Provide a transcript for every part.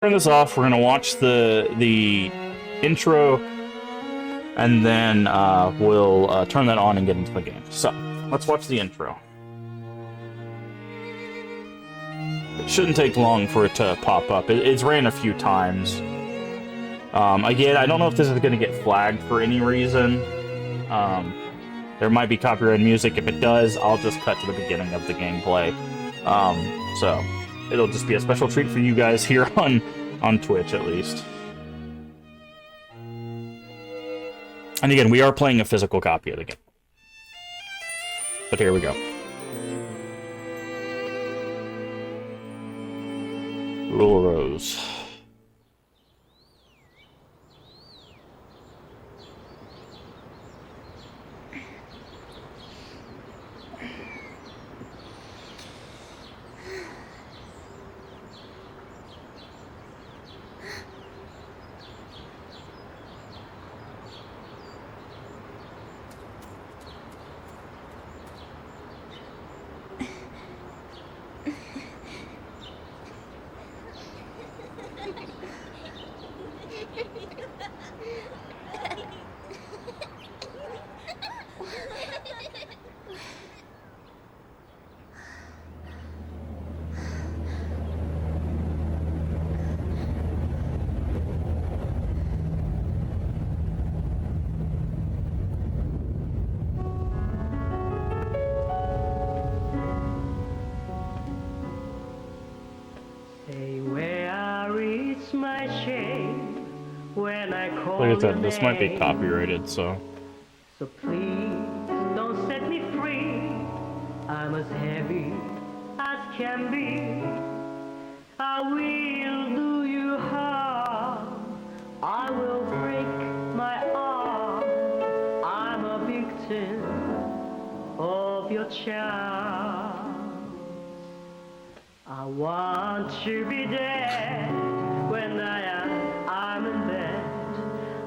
Turn this off. We're gonna watch the intro, and then we'll turn that on and get into the game. So let's watch the intro. It shouldn't take long for it to pop up. It's ran a few times. Again, I don't know if this is going to get flagged for any reason. There might be copyrighted music. If it does, I'll just cut to the beginning of the gameplay. So it'll just be a special treat for you guys here on Twitch, at least. And again, we are playing a physical copy of the game. But here we go. Rule Rose. Like I said, this might be copyrighted, so... So please don't set me free. I'm as heavy as can be. I will do you harm. I will break my arm. I'm a victim of your charm. I want to be dead when I'm in bed.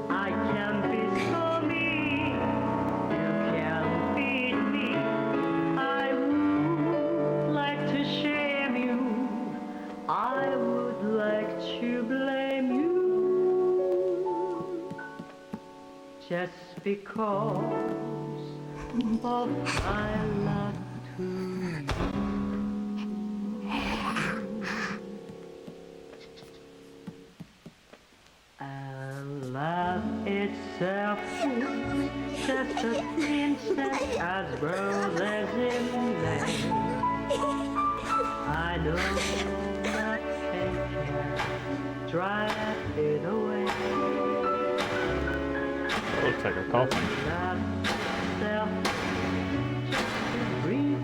I can be so mean, you can't beat me. I would like to shame you, I would like to blame you, just because of my love to you. And love itself is just a princess as roses in May. I know that fate can drive it away. That looks like a coffin. Love itself is just a breeze.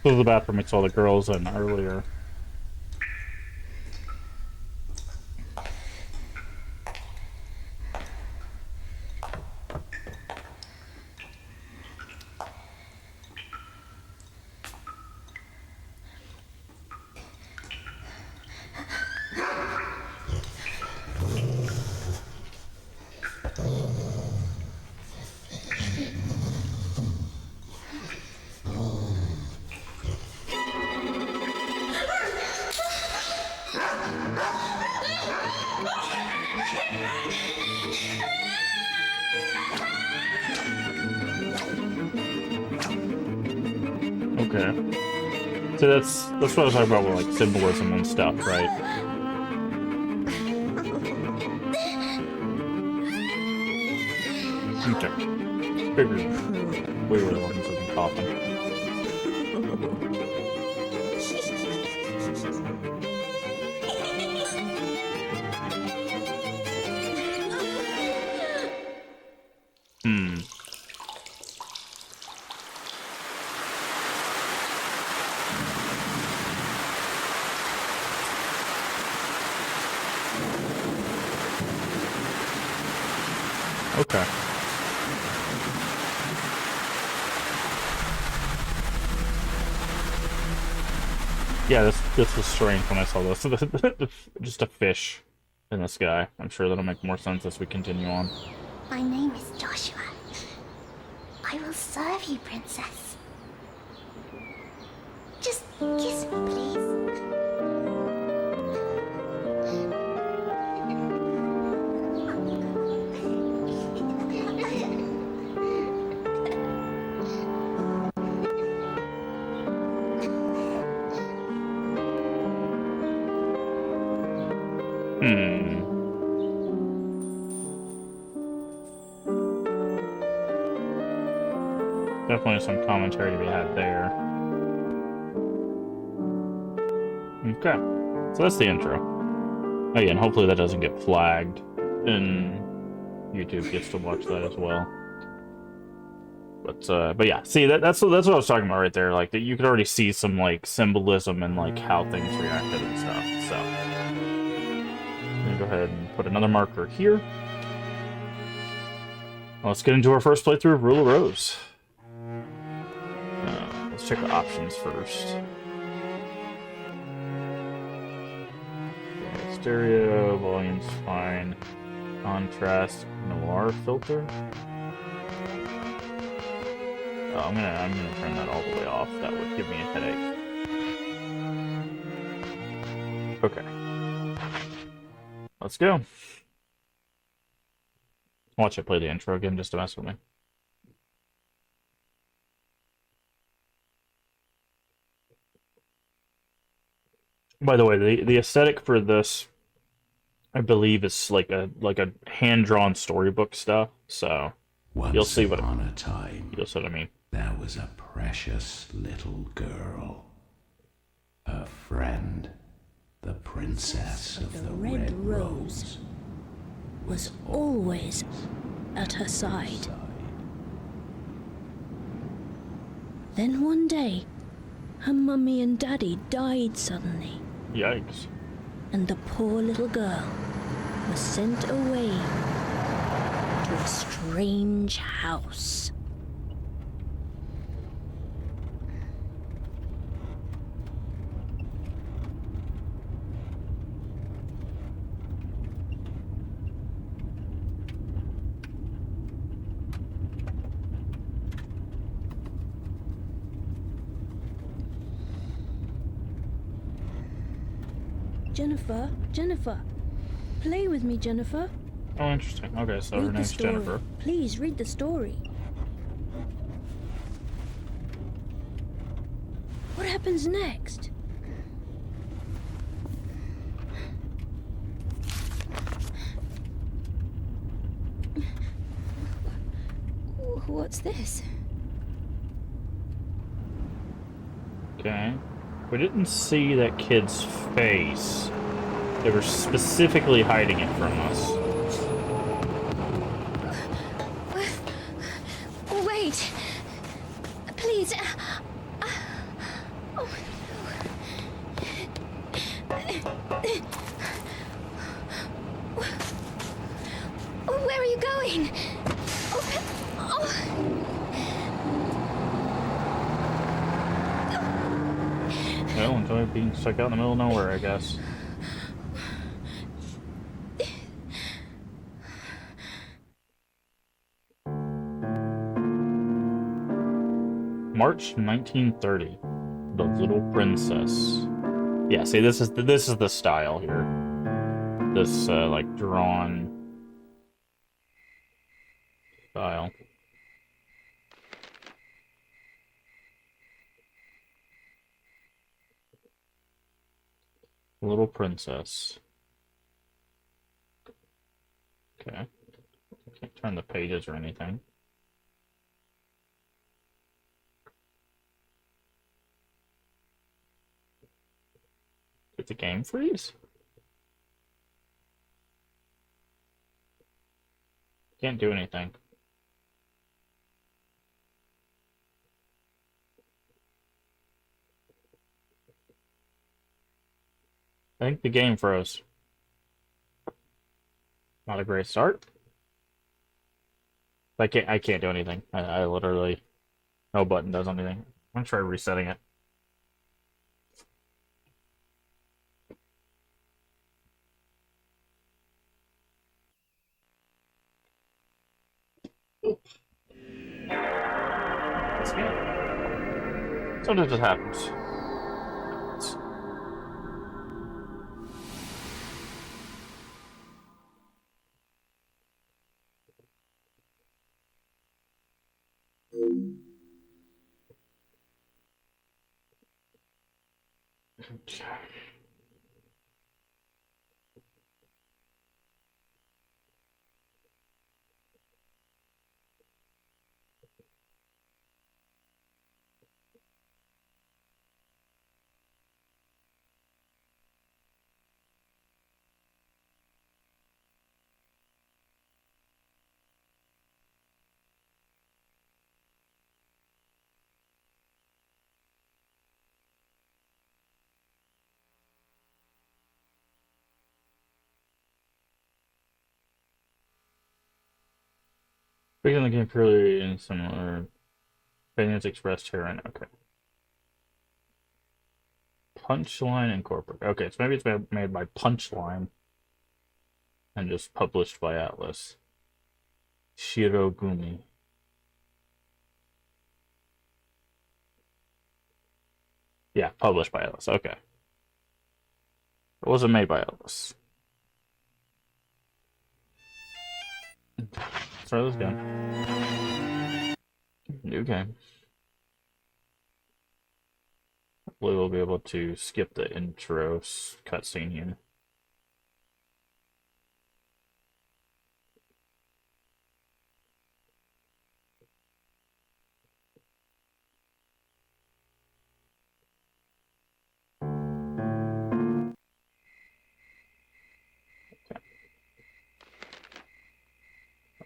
This is the bathroom we saw the girls in earlier. Okay. So that's what I was talking about with like symbolism and stuff, right? Okay. Figured we were the ones that been coughing. Hmm. Okay. Yeah, this was strange when I saw this. Just a fish in the sky. I'm sure that'll make more sense as we continue on. My name is Joshua. I will serve you, princess. Just kiss me, please. Hmm. Definitely some commentary to be had there. Okay. So that's the intro. Again, hopefully that doesn't get flagged and YouTube gets to watch that as well. But yeah, see that's what I was talking about right there. Like that you could already see some like symbolism and like how things reacted and stuff. So I'm gonna go ahead and put another marker here. Let's get into our first playthrough of Rule of Rose. Let's check the options first. Okay, stereo, volume's fine. Contrast, noir filter. Oh, I'm gonna turn that all the way off. That would give me a headache. Okay. Let's go. Watch it play the intro again just to mess with me. By the way, the aesthetic for this, I believe, is like a hand-drawn storybook stuff. So you'll see what Once upon a time, you'll see what I mean. there was a precious little girl. Her friend, the princess of the Red Rose, was always at her side. Then one day, her mummy and daddy died suddenly, Yikes. and the poor little girl was sent away to a strange house. Jennifer, play with me, Jennifer. Oh, interesting. Okay, so her Read the name's story. Jennifer. Please read the story. What happens next? What's this? Okay. We didn't see that kid's face. They were specifically hiding it from us. Wait! Please! Where are you going? Well, enjoy being stuck out in the middle of nowhere, I guess. March 1930. The Little Princess. Yeah, see, this is the style here. this like drawn style. Little princess. Okay. Can't turn the pages or anything. Did the game freeze? Can't do anything. I think the game froze. Not a great start. I can't do anything. I literally no button does anything. I'm gonna try resetting it. Sometimes it happens. Okay. Speaking of the game purely in similar opinions expressed herein. Okay. Punchline Incorporated. Okay, so maybe it's made by Punchline and just published by Atlas. Shirogumi. Yeah, published by Atlas. Okay. It wasn't made by Atlas. Let's try this again. New game. Hopefully we'll be able to skip the intro cutscene here. Okay.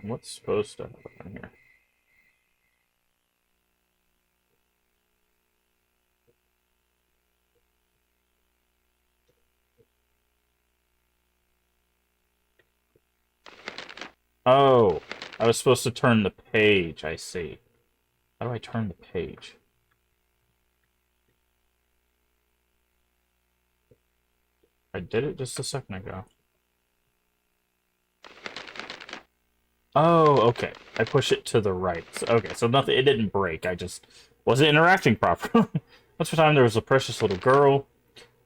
And what's supposed to happen here? Oh, I was supposed to turn the page, I see. How do I turn the page? I did it just a second ago. Oh, okay. I push it to the right. Okay, so nothing, it didn't break. I just wasn't interacting properly. Once upon a time, there was a precious little girl.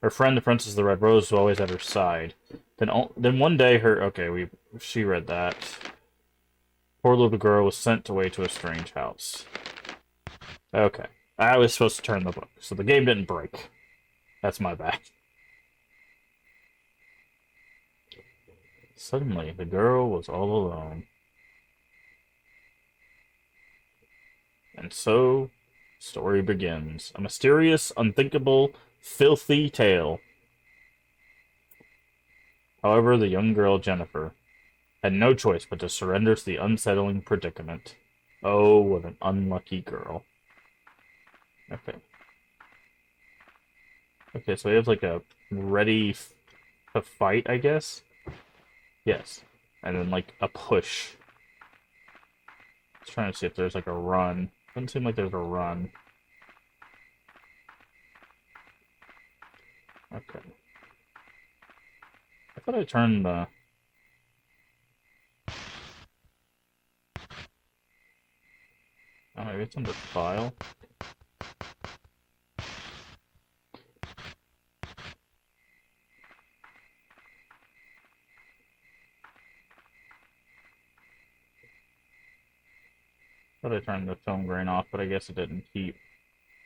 Her friend, the Princess of the Red Rose, was always at her side. Then one day, she read that. Poor little girl was sent away to a strange house. Okay. I was supposed to turn the book, so the game didn't break. That's my bad. Suddenly, the girl was all alone. And so, story begins. A mysterious, unthinkable, filthy tale. However, the young girl, Jennifer, had no choice but to surrender to the unsettling predicament. Oh, what an unlucky girl. Okay. Okay, so we have like a ready to fight, I guess? Yes. And then like a push. Trying to see if there's like a run. Doesn't seem like there's a run. Okay. I thought I turned the... Oh, maybe it's under file. Thought I turned the film grain off, but I guess it didn't keep.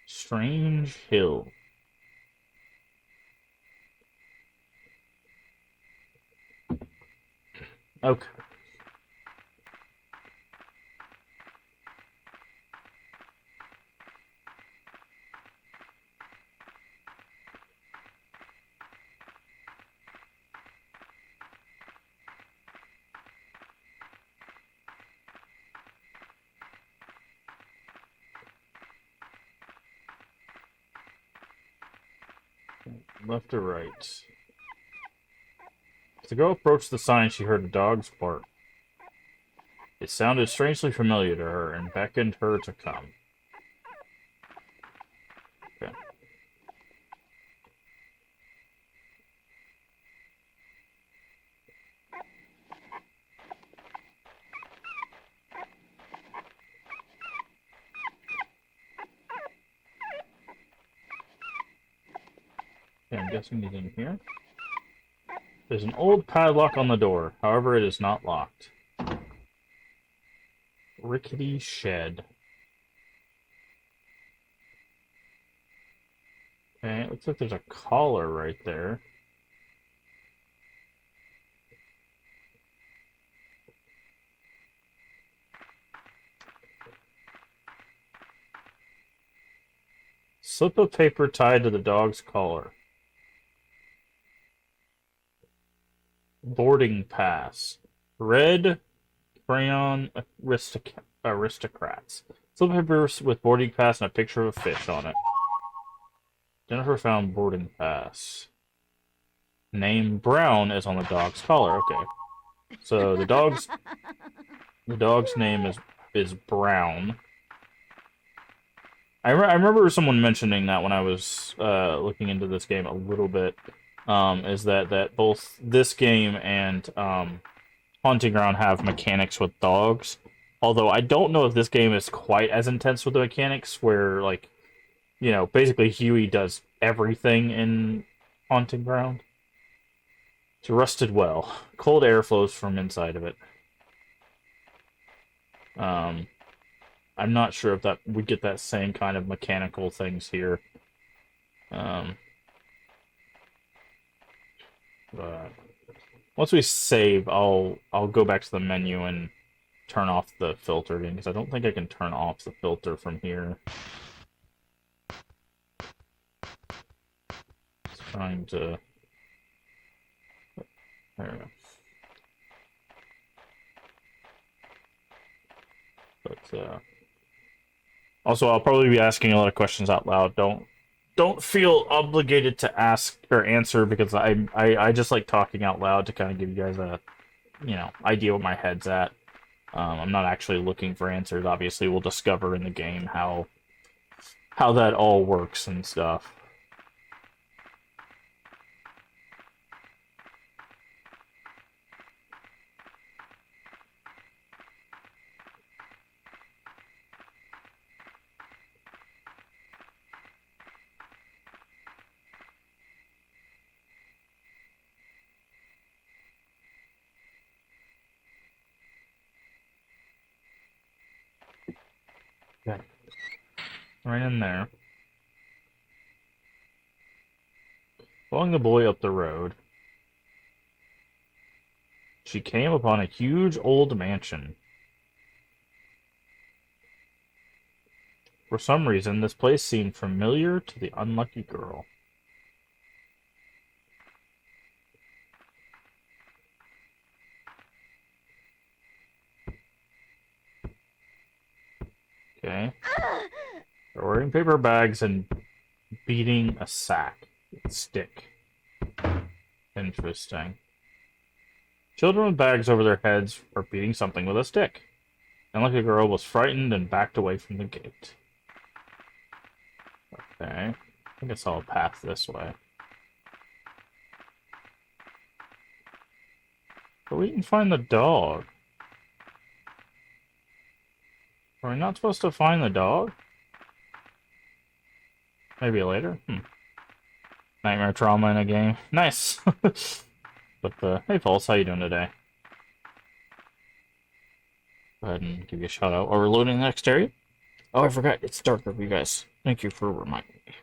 Strange Hill. Okay. Left or right? As the girl approached the sign, she heard a dog's bark. It sounded strangely familiar to her and beckoned her to come. Okay. Okay, I'm guessing he's in here. There's an old padlock on the door, however it is not locked. Rickety shed. Okay, it looks like there's a collar right there. Slip of paper tied to the dog's collar. Boarding pass. Red crayon aristocrats. Slip of paper with boarding pass and a picture of a fish on it. Jennifer found boarding pass. Name Brown is on the dog's collar. Okay. So the dog's name is Brown. I remember someone mentioning that when I was looking into this game a little bit. Is that both this game and Haunting Ground have mechanics with dogs. Although I don't know if this game is quite as intense with the mechanics, where, like, you know, basically Huey does everything in Haunting Ground. It's rusted well. Cold air flows from inside of it. I'm not sure if that we get that same kind of mechanical things here. But once we save, I'll go back to the menu and turn off the filter again, because I don't think I can turn off the filter from here. Just trying to... There we go. But, also, I'll probably be asking a lot of questions out loud. Don't feel obligated to ask or answer, because I just like talking out loud to kind of give you guys a, you know, idea what my head's at. I'm not actually looking for answers. Obviously, we'll discover in the game how that all works and stuff. Okay. Right in there. Following the boy up the road, she came upon a huge old mansion. For some reason, this place seemed familiar to the unlucky girl. Okay. They're wearing paper bags and beating a sack with a stick. Interesting. Children with bags over their heads are beating something with a stick. The unlucky girl was frightened and backed away from the gate. Okay. I guess I'll path this way. But we can find the dog. Are we not supposed to find the dog? Maybe later? Nightmare trauma in a game. Nice! But, hey Pulse, how you doing today? Go ahead and give you a shout out while we're loading the next area. Oh, I forgot. It's darker for you guys. Thank you for reminding me.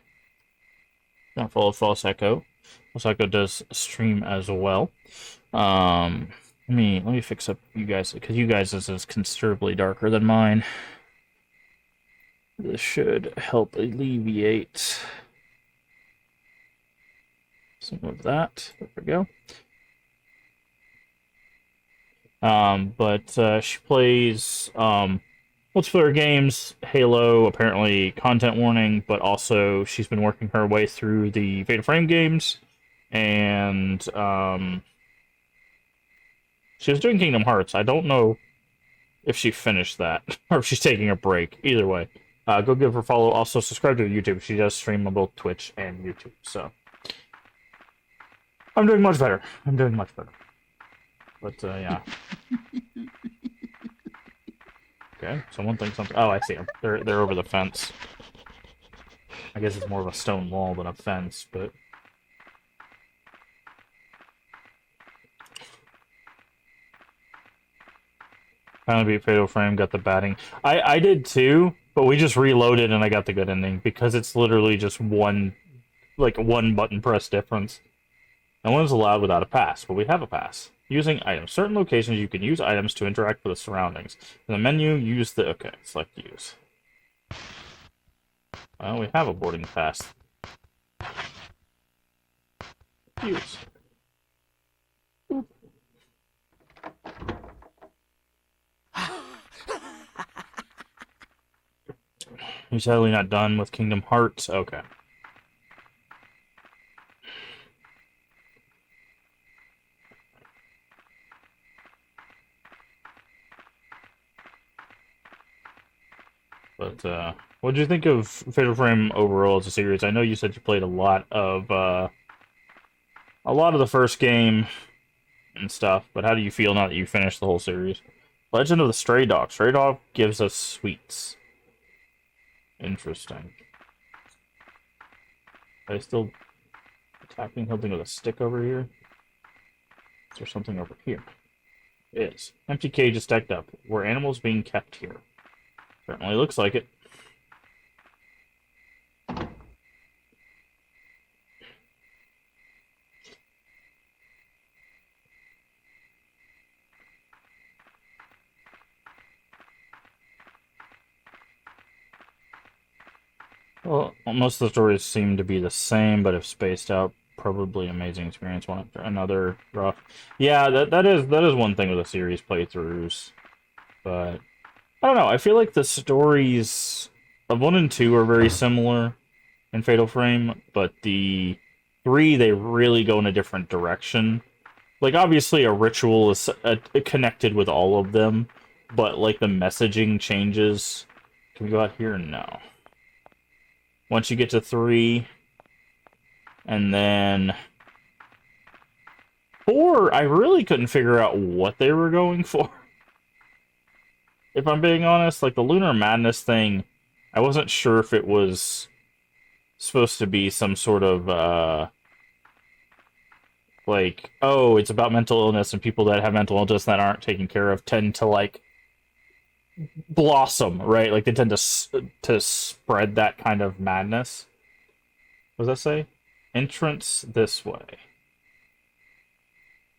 Now follow False Echo. False Echo does stream as well. Let me fix up you guys, because you guys is considerably darker than mine. This should help alleviate some of that. There we go. But she plays multiplayer games, Halo, apparently content warning, but also she's been working her way through the Fatal Frame games, and she was doing Kingdom Hearts. I don't know if she finished that, or if she's taking a break. Either way, go give her a follow. Also, subscribe to her YouTube. She does stream on both Twitch and YouTube, so I'm doing much better. But, yeah. Okay, someone thinks something. Oh, I see them. They're over the fence. I guess it's more of a stone wall than a fence, but... Finally beat Fatal Frame, got the batting. I did too, but we just reloaded and I got the good ending, because it's literally just one button press difference. No one's allowed without a pass, but we have a pass. Using items. Certain locations you can use items to interact with the surroundings. In the menu, use the... Okay, select use. Well, we have a boarding pass. Use. Oop. You're sadly not done with Kingdom Hearts? Okay. But, what did you think of Fatal Frame overall as a series? I know you said you played a lot of the first game and stuff, but how do you feel now that you finished the whole series? Legend of the Stray Dog. Stray Dog gives us sweets. Interesting. Are they still attacking something with a stick over here? Is there something over here? It is. Empty cage is stacked up. Were animals being kept here? Certainly looks like it. Well, most of the stories seem to be the same, but if spaced out, probably amazing experience one after another. Rough. Yeah, that is one thing with the series playthroughs, but I don't know. I feel like the stories of 1 and 2 are very similar in Fatal Frame, but the 3, they really go in a different direction. Like, obviously, a ritual is connected with all of them, but, like, the messaging changes. Can we go out here? No. Once you get to 3, and then 4, I really couldn't figure out what they were going for. If I'm being honest, like the Lunar Madness thing, I wasn't sure if it was supposed to be some sort of, like, oh, it's about mental illness, and people that have mental illness that aren't taken care of tend to, like, blossom, right? Like, they tend to spread that kind of madness. What does that say? Entrance this way.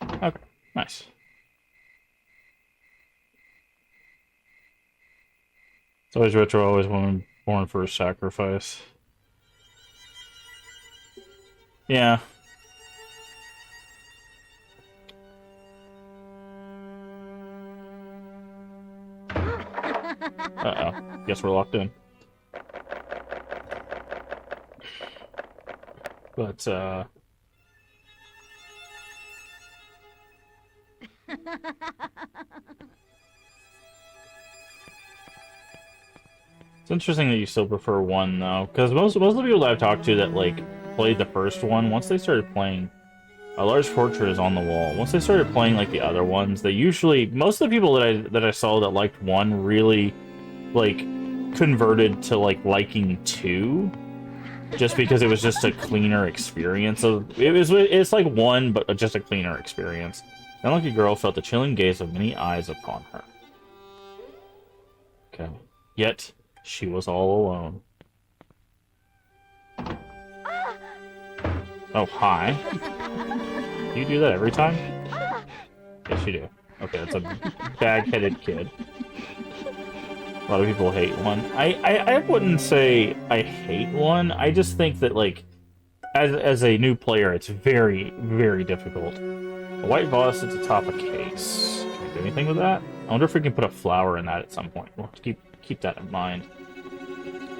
Okay, nice. It's always retro, always woman born for a sacrifice. Yeah. Uh-oh. Guess we're locked in. But, it's interesting that you still prefer 1, though, because most of the people that I've talked to that, like, played the first one, once they started playing A Large Portrait is on the Wall, once they started playing, like, the other ones, they usually, most of the people that I saw that liked 1 really, like, converted to, like, liking 2, just because it was just a cleaner experience. So it's like 1, but just a cleaner experience. The unlucky girl felt the chilling gaze of many eyes upon her. Okay. Yet, she was all alone. Oh, hi. Do you do that every time? Yes, you do. Okay, that's a bag-headed kid. A lot of people hate one. I wouldn't say I hate one. I just think that, like, as a new player, it's very, very difficult. A white vase at the top of a case. Can I do anything with that? I wonder if we can put a flower in that at some point. We'll have to keep that in mind.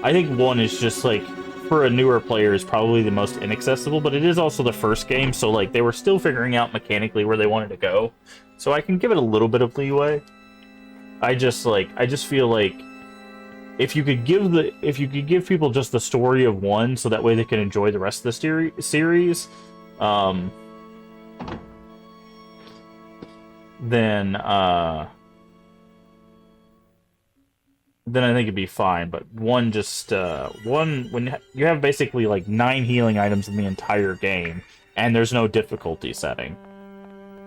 I think one is just, like, for a newer player, is probably the most inaccessible, but it is also the first game, so, like, they were still figuring out mechanically where they wanted to go. So I can give it a little bit of leeway. I just feel like if you could give people just the story of one, so that way they can enjoy the rest of the series, then I think it'd be fine. But one when you have basically like 9 healing items in the entire game, and there's no difficulty setting,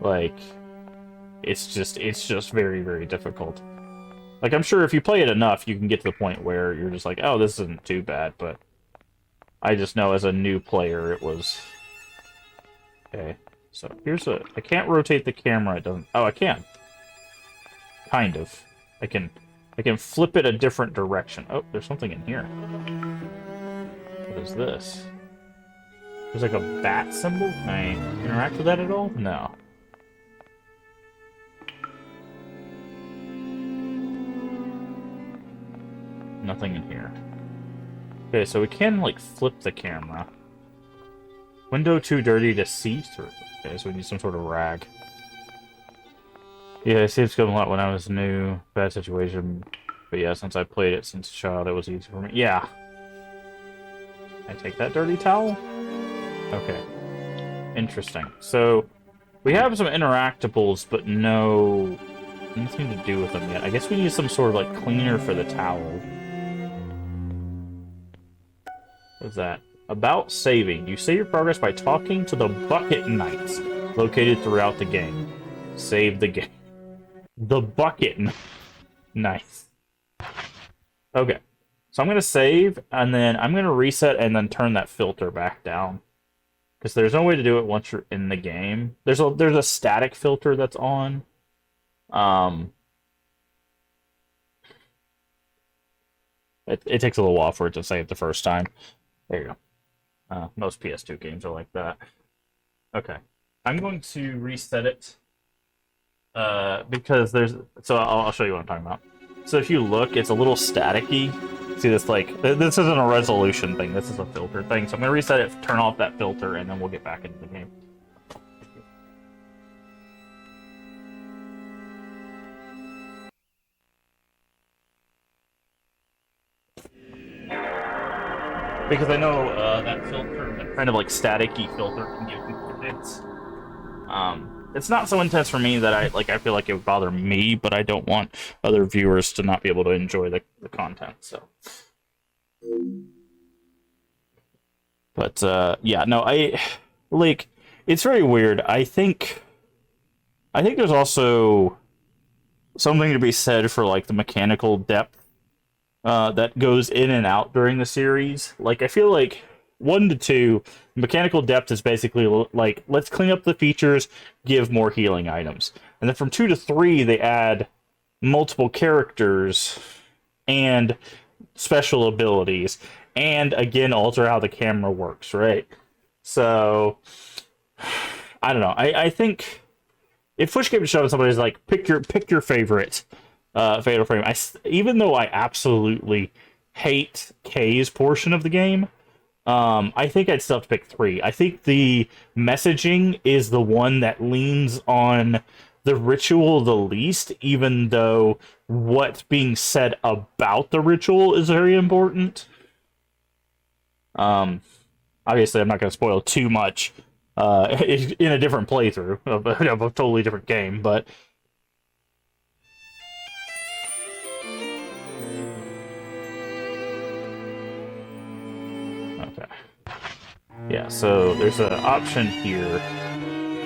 like it's just very, very difficult. Like, I'm sure if you play it enough, you can get to the point where you're just like, oh, this isn't too bad, but I just know as a new player it was... Okay, so here's I can't rotate the camera, it doesn't... Oh, I can. Kind of. I can flip it a different direction. Oh, there's something in here. What is this? There's like a bat symbol? Can I interact with that at all? No. Nothing in here. Okay, so we can, like, flip the camera. Window too dirty to see through. Okay, so we need some sort of rag. Yeah, I see it's going a lot when I was new. Bad situation. But yeah, since I played it since a child, it was easy for me. Yeah. Can I take that dirty towel? Okay. Interesting. So, we have some interactables, but no... nothing to do with them yet. I guess we need some sort of, like, cleaner for the towel. What's that? About saving. You save your progress by talking to the Bucket Knights located throughout the game. Save the game. The Bucket Knights. Okay. So I'm going to save, and then I'm going to reset and then turn that filter back down. Because there's no way to do it once you're in the game. There's a static filter that's on. It takes a little while for it to save the first time. There you go. Most PS2 games are like that. Okay. I'm going to reset it. Because there's... So I'll show you what I'm talking about. So if you look, it's a little staticky. See this, like... This isn't a resolution thing. This is a filter thing. So I'm going to reset it, turn off that filter, and then we'll get back into the game. Because I know that filter, that kind of like static-y filter, can give people hits. It's not so intense for me that I feel like it would bother me, but I don't want other viewers to not be able to enjoy the content. So, but yeah, no, it's very weird. I think there's also something to be said for like the mechanical depth that goes in and out during the series. Like, I feel like 1 to 2, mechanical depth is basically like, let's clean up the features, give more healing items. And then from 2 to 3, they add multiple characters and special abilities, and again, alter how the camera works, right? So, I don't know. I think if Push Game to Shove somebody's like, pick your favorite Fatal Frame. Even though I absolutely hate Kay's portion of the game, I think I'd still have to pick 3. I think the messaging is the one that leans on the ritual the least, even though what's being said about the ritual is very important. Obviously, I'm not going to spoil too much in a different playthrough of a totally different game, but... Okay. Yeah, so there's an option here